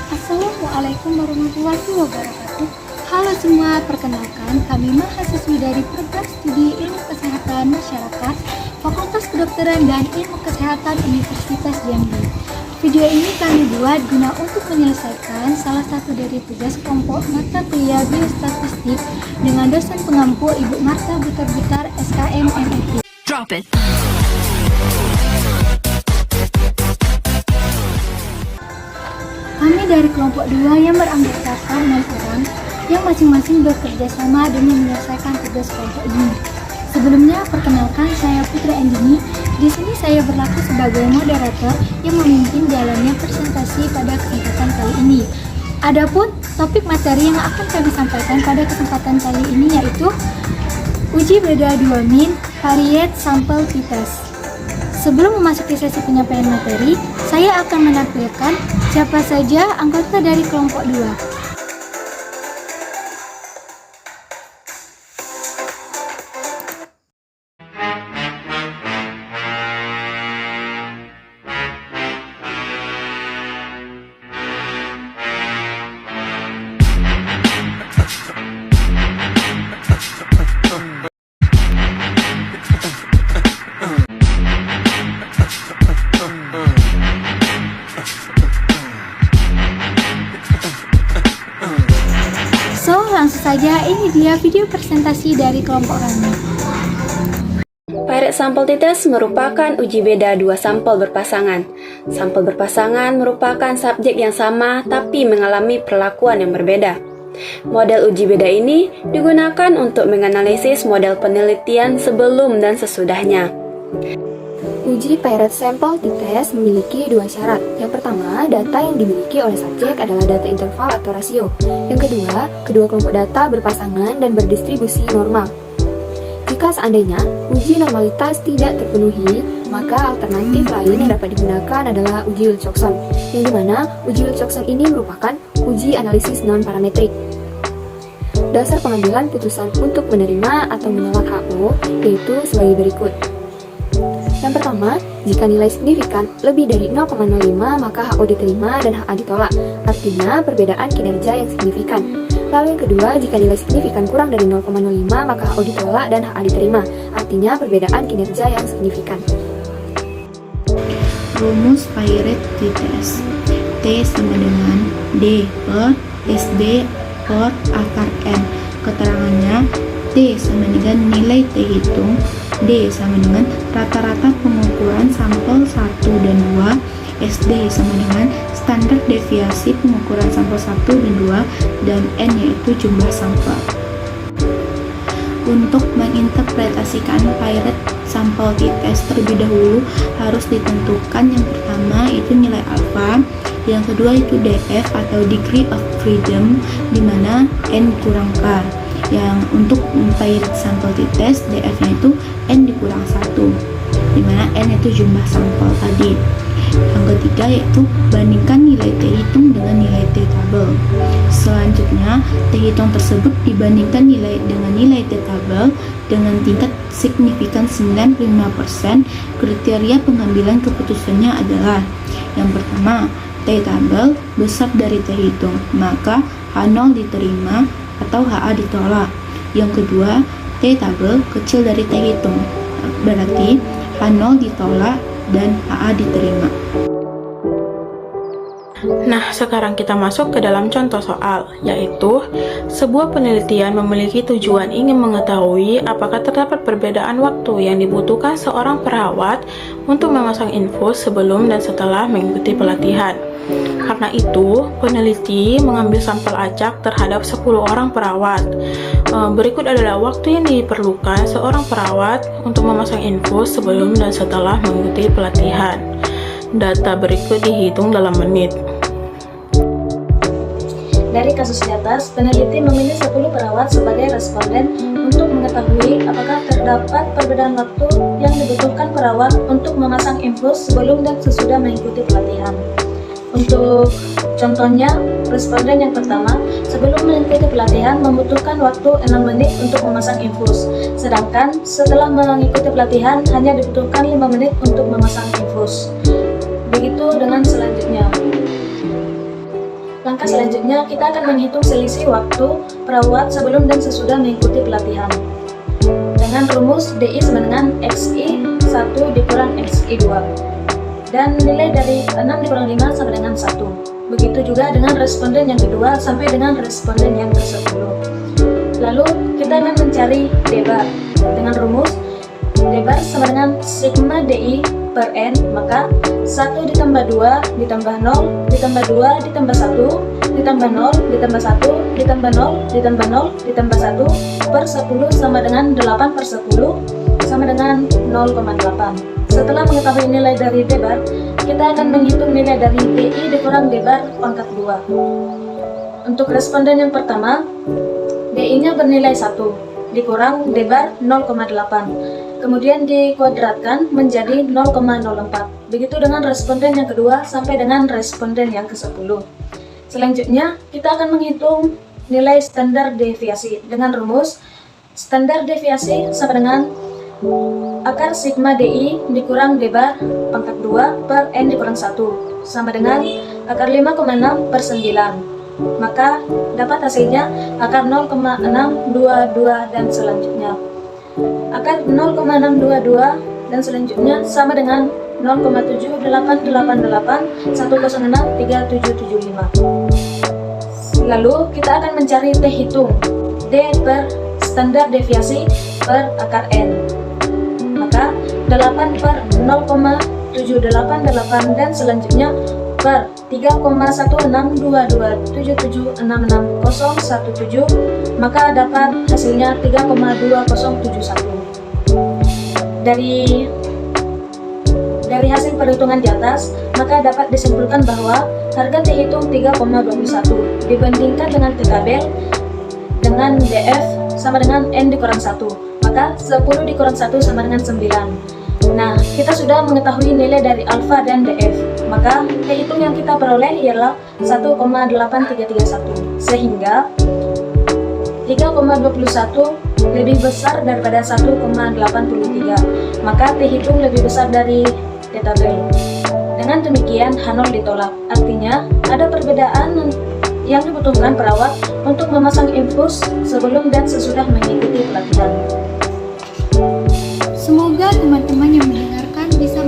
Assalamualaikum warahmatullahi wabarakatuh. Halo semua, perkenalkan kami mahasiswi dari Program Studi Ilmu Kesehatan Masyarakat Fakultas Kedokteran dan Ilmu Kesehatan Universitas Jambi. Video ini kami buat guna untuk menyelesaikan salah satu dari tugas kelompok mata kuliah biostatistik dengan dosen pengampu Ibu Marta Butar-Butar SKM MIT. Drop it. Kami dari kelompok 2 yang beranggotakan 6 orang yang masing-masing bekerja sama demi menyelesaikan tugas kelompok ini. Sebelumnya, perkenalkan saya Putri Andini. Di sini saya berlaku sebagai moderator yang memimpin jalannya presentasi pada kesempatan kali ini. Adapun topik materi yang akan kami sampaikan pada kesempatan kali ini yaitu uji beda 2 min variat sampel t-test. Sebelum memasuki sesi penyampaian materi, saya akan menampilkan siapa saja anggota dari kelompok 2. Langsung saja, ini dia video presentasi dari kelompok kami. Variat sampel t-test merupakan uji beda 2 sampel berpasangan. Sampel berpasangan merupakan subjek yang sama tapi mengalami perlakuan yang berbeda. Model uji beda ini digunakan untuk menganalisis model penelitian sebelum dan sesudahnya. Uji variat sampel t-test memiliki 2 syarat. Yang pertama, data yang dimiliki oleh subjek adalah data interval atau rasio. Yang kedua, kedua kelompok data berpasangan dan berdistribusi normal. Jika seandainya uji normalitas tidak terpenuhi, maka alternatif lain yang dapat digunakan adalah uji Wilcoxon, yang dimana uji Wilcoxon ini merupakan uji analisis non-parametrik. Dasar pengambilan putusan untuk menerima atau menolak HO yaitu sebagai berikut. Yang pertama, jika nilai signifikan lebih dari 0,05 maka HO diterima dan HA ditolak, artinya perbedaan kinerja yang signifikan. Lalu yang kedua, jika nilai signifikan kurang dari 0,05 maka HO ditolak dan HA diterima, artinya perbedaan kinerja yang signifikan. Rumus variat t-test. T sama dengan D per SD per akar N. Keterangannya, T sama dengan nilai T hitung, D sama dengan rata-rata pengukuran sampel 1 dan 2, SD sama dengan standar deviasi pengukuran sampel 1 dan 2, dan N yaitu jumlah sampel. Untuk menginterpretasikan variat sampel t-test terlebih dahulu harus ditentukan yang pertama itu nilai alfa, yang kedua itu DF atau degree of freedom, di mana N kurang K. Yang untuk variat sampel t-test DF-nya itu N dikurang 1, dimana N itu jumlah sampel tadi. Yang ketiga yaitu bandingkan nilai T hitung dengan nilai T tabel. Selanjutnya T hitung tersebut dibandingkan dengan nilai T tabel dengan tingkat signifikan 95%. Kriteria pengambilan keputusannya adalah yang pertama, T tabel besar dari T hitung, maka H0 diterima atau HA ditolak. Yang kedua, T tabel kecil dari T hitung, berarti H0 ditolak dan HA diterima. Nah, sekarang kita masuk ke dalam contoh soal, yaitu sebuah penelitian memiliki tujuan ingin mengetahui apakah terdapat perbedaan waktu yang dibutuhkan seorang perawat untuk memasang infus sebelum dan setelah mengikuti pelatihan. Karena itu, peneliti mengambil sampel acak terhadap 10 orang perawat. Berikut adalah waktu yang diperlukan seorang perawat untuk memasang infus sebelum dan setelah mengikuti pelatihan. Data berikut dihitung dalam menit. Dari kasus di atas, peneliti memilih 10 perawat sebagai responden untuk mengetahui apakah terdapat perbedaan waktu yang dibutuhkan perawat untuk memasang infus sebelum dan sesudah mengikuti pelatihan. Untuk contohnya, responden yang pertama sebelum mengikuti pelatihan membutuhkan waktu 6 menit untuk memasang infus, sedangkan setelah mengikuti pelatihan hanya dibutuhkan 5 menit untuk memasang infus. Begitu dengan selanjutnya. langkah selanjutnya kita akan menghitung selisih waktu perawat sebelum dan sesudah mengikuti pelatihan. Dengan rumus DI sama dengan XI 1 dikurang XI 2. Dan nilai dari 6 dikurang 5 sama dengan 1. Begitu juga dengan responden yang kedua sampai dengan responden yang ke-10. Lalu kita akan mencari D bar. Dengan rumus D bar sama dengan sigma DI per N, maka 1 ditambah 2 ditambah 0 ditambah 2 ditambah 1 ditambah 0 ditambah 1 ditambah 0 ditambah 0 ditambah 1 per 10 sama dengan 8 per 10 sama dengan 0,8. Setelah mengetahui nilai dari D bar, kita akan menghitung nilai dari DI dikurang D bar pangkat 2. Untuk responden yang pertama, DI-nya bernilai 1 dikurang D bar 0,8. Kemudian dikuadratkan menjadi 0,04. Begitu dengan responden yang kedua sampai dengan responden yang ke-10. Selanjutnya, kita akan menghitung nilai standar deviasi dengan rumus standar deviasi sama dengan akar sigma DI dikurang D bar pangkat 2 per N dikurang 1 sama dengan akar 5,6 per 9. Maka dapat hasilnya akar 0,622 dan selanjutnya. Akar 0,622 dan selanjutnya sama dengan 0,7888 1063775. Lalu kita akan mencari T hitung D per standar deviasi per akar N. Maka 8 per 0,788 dan selanjutnya per 3,162277660017, maka dapat hasilnya 3,2071. Dari hasil perhitungan di atas, maka dapat disimpulkan bahwa harga T hitung 3,21 dibandingkan dengan T tabel dengan DF sama dengan N dikurang 1, maka 10 dikurang 1 sama dengan 9. Nah, kita sudah mengetahui nilai dari alfa dan DF, maka T hitung yang kita peroleh ialah 1,8331, sehingga 3,21 lebih besar daripada 1,83, maka T hitung lebih besar dari T tabel. Dengan demikian, H0 ditolak, artinya ada perbedaan yang dibutuhkan perawat untuk memasang infus sebelum dan sesudah mengikuti pelatihan. Semoga teman-teman yang mendengarkan bisa